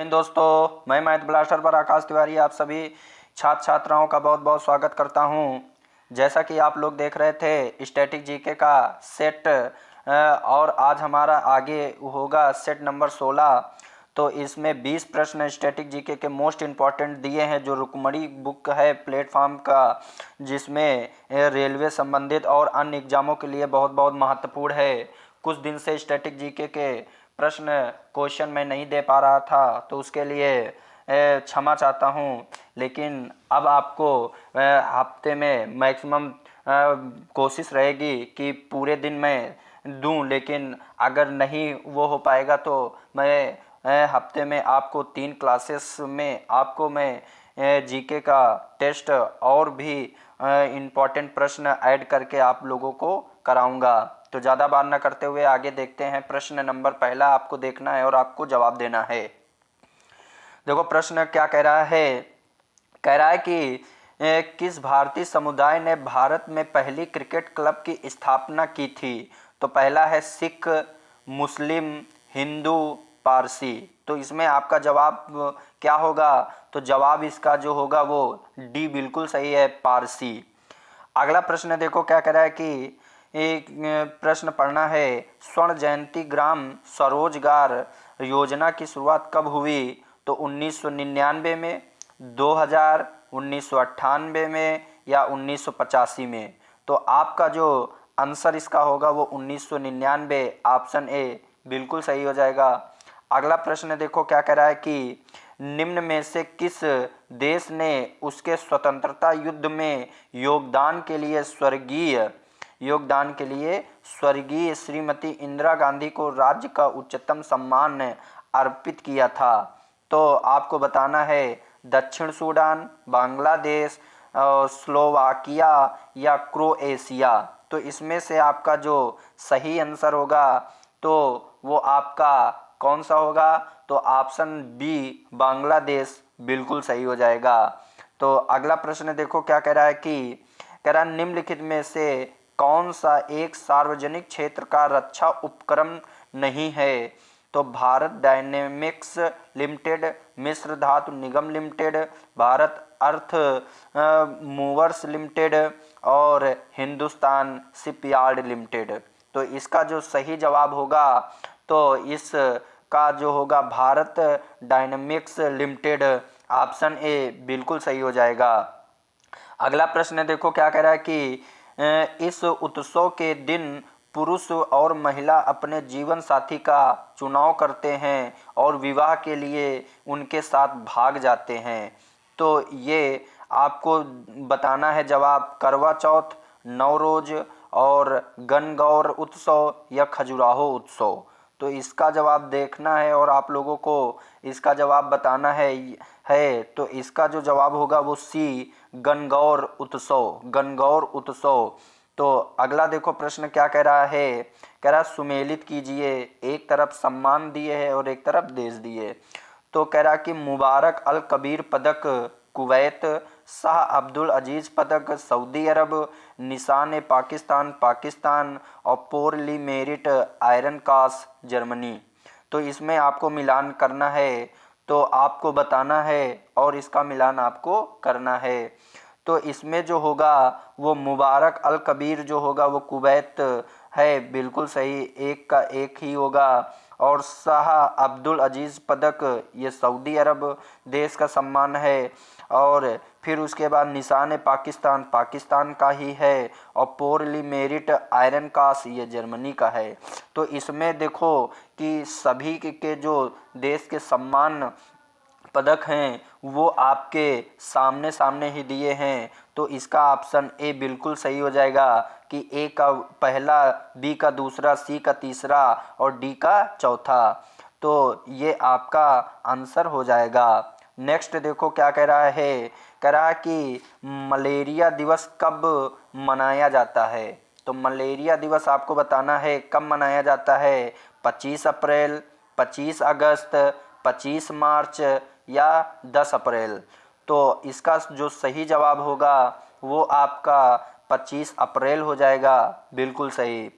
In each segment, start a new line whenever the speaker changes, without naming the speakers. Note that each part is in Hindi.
इन दोस्तों, मैं मैथ ब्लास्टर पर आकाश तिवारी आप सभी छात्र छात्राओं का बहुत बहुत स्वागत करता हूं। जैसा कि आप लोग देख रहे थे स्टैटिक जीके का सेट और आज हमारा आगे होगा सेट नंबर 16। तो इसमें 20 प्रश्न स्टैटिक जीके के मोस्ट इम्पॉर्टेंट दिए हैं, जो रुक्मणी बुक है प्लेटफॉर्म का, जिसमें रेलवे संबंधित और अन्य एग्जामों के लिए बहुत बहुत महत्वपूर्ण है। कुछ दिन से स्टैटिक जीके के प्रश्न क्वेश्चन मैं नहीं दे पा रहा था, तो उसके लिए क्षमा चाहता हूँ। लेकिन अब आपको हफ्ते में मैक्सिमम कोशिश रहेगी कि पूरे दिन मैं दूं, लेकिन अगर नहीं वो हो पाएगा तो मैं हफ्ते में आपको 3 क्लासेस में आपको मैं जीके का टेस्ट और भी इम्पॉर्टेंट प्रश्न ऐड करके आप लोगों को कराऊंगा। तो ज़्यादा बात न करते हुए आगे देखते हैं। प्रश्न नंबर पहला आपको देखना है और आपको जवाब देना है। देखो प्रश्न क्या कह रहा है। कह रहा है कि किस भारतीय समुदाय ने भारत में पहली क्रिकेट क्लब की स्थापना की थी। तो पहला है सिख, मुस्लिम, हिंदू, पारसी। तो इसमें आपका जवाब क्या होगा। तो जवाब इसका जो होगा वो डी बिल्कुल सही है, पारसी। अगला प्रश्न देखो क्या कह रहा है कि एक प्रश्न पढ़ना है। स्वर्ण जयंती ग्राम स्वरोजगार योजना की शुरुआत कब हुई। तो 1999 में, 2000, 1998 में या 1985 में। तो आपका जो आंसर इसका होगा वो 1999, ऑप्शन ए बिल्कुल सही हो जाएगा। अगला प्रश्न देखो क्या कह रहा है कि निम्न में से किस देश ने उसके स्वतंत्रता युद्ध में योगदान के लिए स्वर्गीय श्रीमती इंदिरा गांधी को राज्य का उच्चतम सम्मान अर्पित किया था। तो आपको बताना है दक्षिण सूडान, बांग्लादेश, स्लोवाकिया या क्रोएशिया। तो इसमें से आपका जो सही आंसर होगा तो वो आपका कौन सा होगा। तो ऑप्शन बी बांग्लादेश बिल्कुल सही हो जाएगा। तो अगला प्रश्न देखो क्या कह रहा है कि कह रहा निम्नलिखित में से कौन सा एक सार्वजनिक क्षेत्र का रक्षा उपक्रम नहीं है। तो भारत डायनेमिक्स लिमिटेड, मिस्र धातु निगम लिमिटेड, भारत अर्थ मूवर्स लिमिटेड और हिंदुस्तान शिपयार्ड लिमिटेड। तो इसका जो सही जवाब होगा तो इसका जो होगा Bharat dynamics limited, option A बिल्कुल सही हो जाएगा। अगला प्रश्न देखो क्या कह रहा है कि इस उत्सव के दिन पुरुष और महिला अपने जीवन साथी का चुनाव करते हैं और विवाह के लिए उनके साथ भाग जाते हैं। तो ये आपको बताना है जवाब करवा चौथ, नवरोज और गणगौर उत्सव या खजुराहो उत्सव। तो इसका जवाब देखना है और आप लोगों को इसका जवाब बताना है। तो इसका जो जवाब होगा वो सी गणगौर उत्सव। तो अगला देखो प्रश्न क्या कह रहा है। कह रहा सुमेलित कीजिए, एक तरफ सम्मान दिए है और एक तरफ देश दिए। तो कह रहा कि मुबारक अल कबीर पदक कुवैत, शाह अब्दुल अजीज़ पदक सऊदी अरब, निशान पाकिस्तान और पोर ली मेरिट आयरन कास जर्मनी। तो इसमें आपको मिलान करना है, तो आपको बताना है और इसका मिलान आपको करना है। तो इसमें जो होगा वो मुबारक अल कबीर जो होगा वो कुवैत है, बिल्कुल सही, एक का एक ही होगा। और शाह अब्दुल अजीज़ पदक ये सऊदी अरब देश का सम्मान है। और फिर उसके बाद निशान पाकिस्तान का ही है और पोर ली मेरिट आयरन कास ये जर्मनी का है। तो इसमें देखो कि सभी के जो देश के सम्मान पदक हैं वो आपके सामने सामने ही दिए हैं। तो इसका ऑप्शन ए बिल्कुल सही हो जाएगा कि ए का पहला, बी का दूसरा, सी का तीसरा और डी का चौथा। तो ये आपका आंसर हो जाएगा। नेक्स्ट देखो क्या कह रहा है। कह रहा है कि मलेरिया दिवस कब मनाया जाता है। तो मलेरिया दिवस आपको बताना है कब मनाया जाता है। 25 अप्रैल, 25 अगस्त, 25 मार्च या 10 अप्रैल। तो इसका जो सही जवाब होगा वो आपका 25 अप्रैल हो जाएगा, बिल्कुल सही।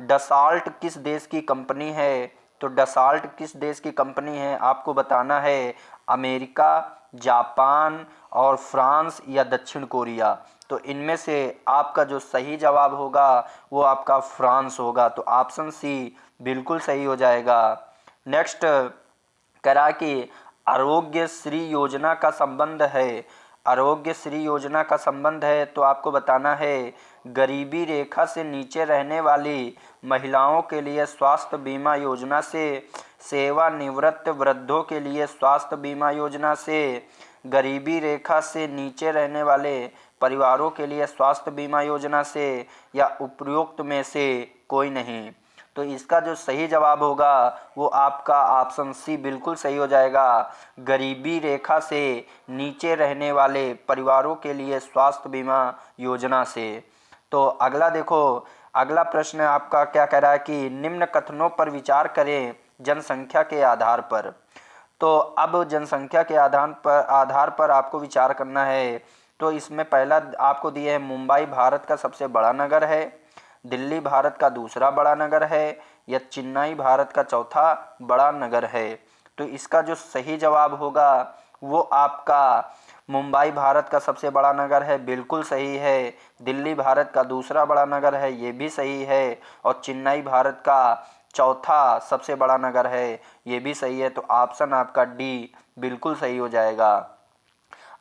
डसाल्ट किस देश की कंपनी है। तो डसाल्ट किस देश की कंपनी है? आपको बताना है अमेरिका, जापान और फ्रांस या दक्षिण कोरिया। तो इनमें से आपका जो सही जवाब होगा वो आपका फ्रांस होगा। तो ऑप्शन सी बिल्कुल सही हो जाएगा। नेक्स्ट करा कि आरोग्य श्री योजना का संबंध है। आरोग्य श्री योजना का संबंध है तो आपको बताना है गरीबी रेखा से नीचे रहने वाली महिलाओं के लिए स्वास्थ्य बीमा योजना से, सेवानिवृत्त वृद्धों के लिए स्वास्थ्य बीमा योजना से, गरीबी रेखा से नीचे रहने वाले परिवारों के लिए स्वास्थ्य बीमा योजना से, या उपरोक्त में से कोई नहीं। तो इसका जो सही जवाब होगा वो आपका ऑप्शन सी बिल्कुल सही हो जाएगा, गरीबी रेखा से नीचे रहने वाले परिवारों के लिए स्वास्थ्य बीमा योजना से। तो अगला देखो, अगला प्रश्न आपका क्या कह रहा है कि निम्न कथनों पर विचार करें जनसंख्या के आधार पर। तो अब जनसंख्या के आधार पर आपको विचार करना है। तो इसमें पहला आपको दिया है मुंबई भारत का सबसे बड़ा नगर है, दिल्ली भारत का दूसरा बड़ा नगर है, या चेन्नई भारत का चौथा बड़ा नगर है। तो इसका जो सही जवाब होगा वो आपका मुंबई भारत का सबसे बड़ा नगर है, बिल्कुल सही है। दिल्ली भारत का दूसरा बड़ा नगर है, ये भी सही है। और चेन्नई भारत का चौथा सबसे बड़ा नगर है, ये भी सही है। तो ऑप्शन आपका डी बिल्कुल सही हो जाएगा।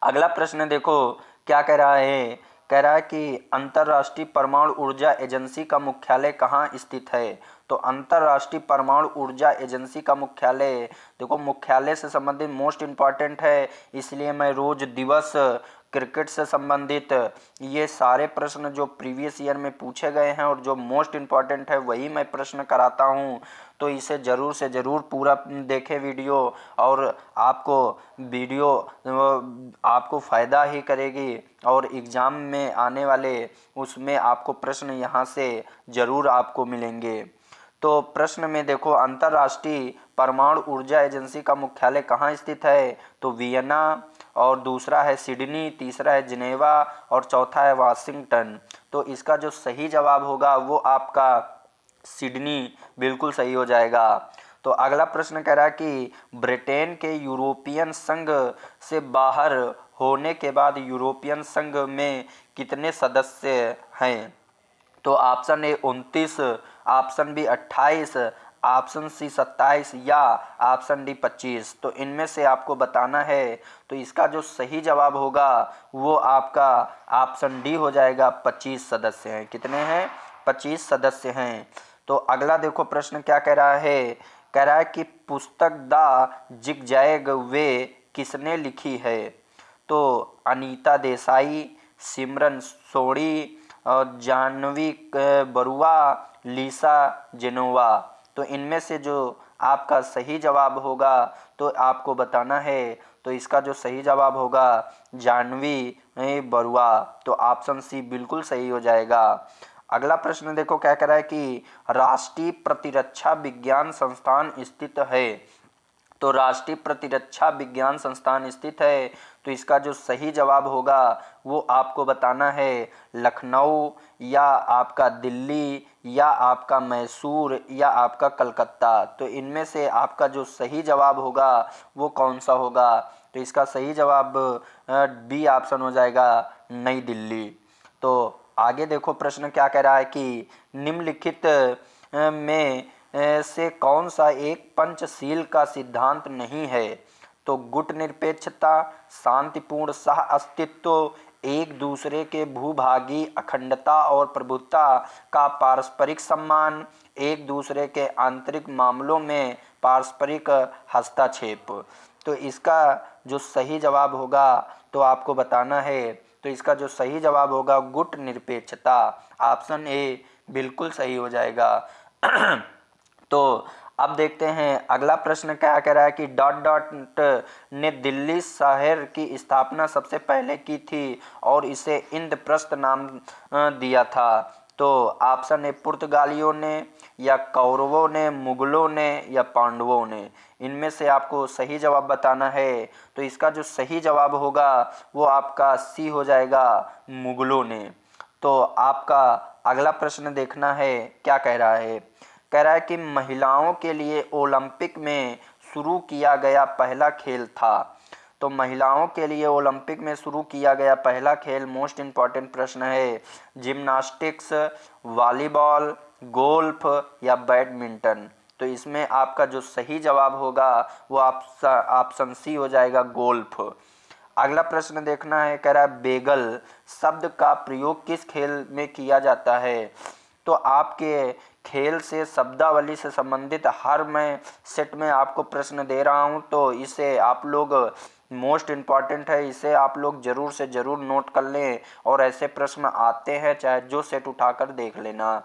अगला प्रश्न देखो क्या कह रहा है, कह रहा है कि अंतर्राष्ट्रीय परमाणु ऊर्जा एजेंसी का मुख्यालय कहाँ स्थित है। तो अंतर्राष्ट्रीय परमाणु ऊर्जा एजेंसी का मुख्यालय, देखो मुख्यालय से संबंधित मोस्ट इम्पॉर्टेंट है, इसलिए मैं रोज दिवस, क्रिकेट से संबंधित ये सारे प्रश्न जो प्रीवियस ईयर में पूछे गए हैं और जो मोस्ट इम्पॉर्टेंट है वही मैं प्रश्न कराता हूँ। तो इसे ज़रूर से ज़रूर पूरा देखें वीडियो, और आपको वीडियो आपको फ़ायदा ही करेगी, और एग्ज़ाम में आने वाले उसमें आपको प्रश्न यहाँ से ज़रूर आपको मिलेंगे। तो प्रश्न में देखो अंतर्राष्ट्रीय परमाणु ऊर्जा एजेंसी का मुख्यालय कहाँ स्थित है। तो वियना, और दूसरा है सिडनी, तीसरा है जिनेवा, और चौथा है वाशिंगटन। तो इसका जो सही जवाब होगा वो आपका सिडनी बिल्कुल सही हो जाएगा। तो अगला प्रश्न कह रहा है कि ब्रिटेन के यूरोपियन संघ से बाहर होने के बाद यूरोपियन संघ में कितने सदस्य हैं। तो option A 29, option B 28, option C 27, या ऑप्शन डी 25। तो इनमें से आपको बताना है। तो इसका जो सही जवाब होगा वो आपका ऑप्शन डी हो जाएगा, 25 सदस्य हैं। कितने हैं? 25 सदस्य हैं। तो अगला देखो प्रश्न क्या कह रहा है, कह रहा है कि पुस्तक द जिगजैग वे किसने लिखी है। तो अनीता देसाई, सिमरन सोढ़ी, और जानवी बरुआ, लीसा जेनोवा। तो इनमें से जो आपका सही जवाब होगा तो आपको बताना है। तो इसका जो सही जवाब होगा जानवी बरुआ। तो ऑप्शन सी बिल्कुल सही हो जाएगा। अगला प्रश्न देखो क्या कह रहा है कि राष्ट्रीय प्रतिरक्षा विज्ञान संस्थान स्थित है। तो राष्ट्रीय प्रतिरक्षा विज्ञान संस्थान स्थित है। तो इसका जो सही जवाब होगा वो आपको बताना है लखनऊ, या आपका दिल्ली, या आपका मैसूर, या आपका कलकत्ता। तो इनमें से आपका जो सही जवाब होगा वो कौन सा होगा। तो इसका सही जवाब बी ऑप्शन हो जाएगा, नई दिल्ली। तो आगे देखो प्रश्न क्या कह रहा है कि निम्नलिखित में से कौन सा एक पंचशील का सिद्धांत नहीं है। तो गुट निरपेक्षता, शांतिपूर्ण सह अस्तित्व, एक दूसरे के भूभागी अखंडता और प्रभुत्ता का पारस्परिक सम्मान, एक दूसरे के आंतरिक मामलों में पारस्परिक हस्तक्षेप। तो इसका जो सही जवाब होगा तो आपको बताना है। तो इसका जो सही जवाब होगा गुट निरपेक्षता, ऑप्शन ए बिल्कुल सही हो जाएगा। तो अब देखते हैं अगला प्रश्न क्या कह रहा है कि डॉट डॉट ने दिल्ली शहर की स्थापना सबसे पहले की थी और इसे इंद्रप्रस्थ नाम दिया था। तो ऑप्शन ए पुर्तगालियों ने, या कौरवों ने, मुगलों ने, या पांडवों ने। इनमें से आपको सही जवाब बताना है। तो इसका जो सही जवाब होगा वो आपका सी हो जाएगा, मुगलों ने। तो आपका अगला प्रश्न देखना है क्या कह रहा है, कह रहा है कि महिलाओं के लिए ओलंपिक में शुरू किया गया पहला खेल था। तो महिलाओं के लिए ओलंपिक में शुरू किया गया पहला खेल, मोस्ट इम्पॉर्टेंट प्रश्न है, जिम्नास्टिक्स, वॉलीबॉल, गोल्फ या बैडमिंटन। तो इसमें आपका जो सही जवाब होगा वो ऑप्शन सी हो जाएगा, गोल्फ। अगला प्रश्न देखना है, कह रहा है बेगल शब्द का प्रयोग किस खेल में किया जाता है। तो आपके खेल से शब्दावली से संबंधित हर मैं सेट में आपको प्रश्न दे रहा हूं, तो इसे आप लोग मोस्ट इम्पॉर्टेंट है, इसे आप लोग ज़रूर से ज़रूर नोट कर लें। और ऐसे प्रश्न आते हैं चाहे जो सेट उठाकर देख लेना।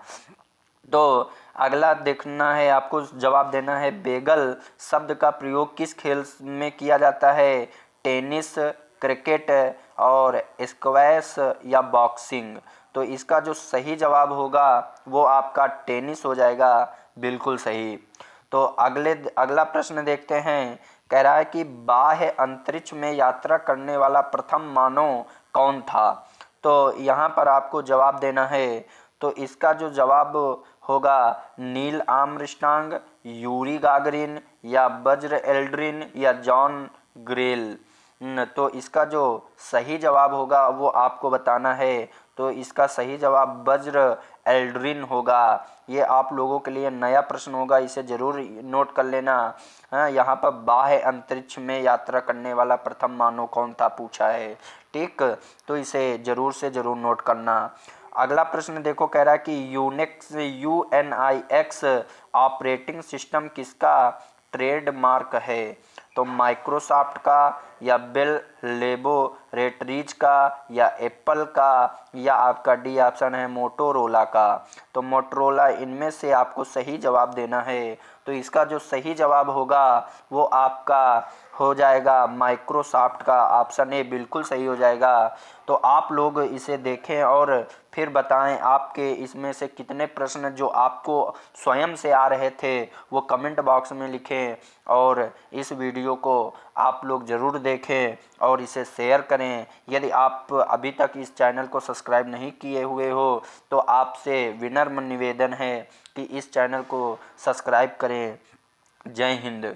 तो अगला देखना है, आपको जवाब देना है, बेगल शब्द का प्रयोग किस खेल में किया जाता है। टेनिस, क्रिकेट और स्क्वैश या बॉक्सिंग। तो इसका जो सही जवाब होगा वो आपका टेनिस हो जाएगा, बिल्कुल सही। तो अगला प्रश्न देखते हैं, कह रहा है कि बाह्य अंतरिक्ष में यात्रा करने वाला प्रथम मानव कौन था। तो यहाँ पर आपको जवाब देना है। तो इसका जो जवाब होगा नील आर्मस्ट्रांग, यूरी गागरिन या बज्र एल्ड्रिन या जॉन ग्रेल। तो इसका जो सही जवाब होगा वो आपको बताना है। तो इसका सही जवाब बज्र एल्ड्रिन होगा। ये आप लोगों के लिए नया प्रश्न होगा, इसे ज़रूर नोट कर लेना। हाँ, यहाँ पर बाह्य अंतरिक्ष में यात्रा करने वाला प्रथम मानव कौन था पूछा है, ठीक। तो इसे ज़रूर से ज़रूर नोट करना। अगला प्रश्न देखो, कह रहा है कि यूएनआईएक्स ऑपरेटिंग सिस्टम किसका ट्रेडमार्क है। तो माइक्रोसॉफ्ट का या बेल लेबोरेटरीज का या एप्पल का या आपका डी ऑप्शन है मोटोरोला का। तो मोटोरोला, इनमें से आपको सही जवाब देना है। तो इसका जो सही जवाब होगा वो आपका हो जाएगा माइक्रोसॉफ्ट का, ऑप्शन ए बिल्कुल सही हो जाएगा। तो आप लोग इसे देखें और फिर बताएं आपके इसमें से कितने प्रश्न जो आपको स्वयं से आ रहे थे वो कमेंट बॉक्स में लिखें। और इस वीडियो को आप लोग ज़रूर देखें और इसे शेयर करें। यदि आप अभी तक इस चैनल को सब्सक्राइब नहीं किए हुए हो तो आपसे विनम्र निवेदन है कि इस चैनल को सब्सक्राइब करें। जय हिंद।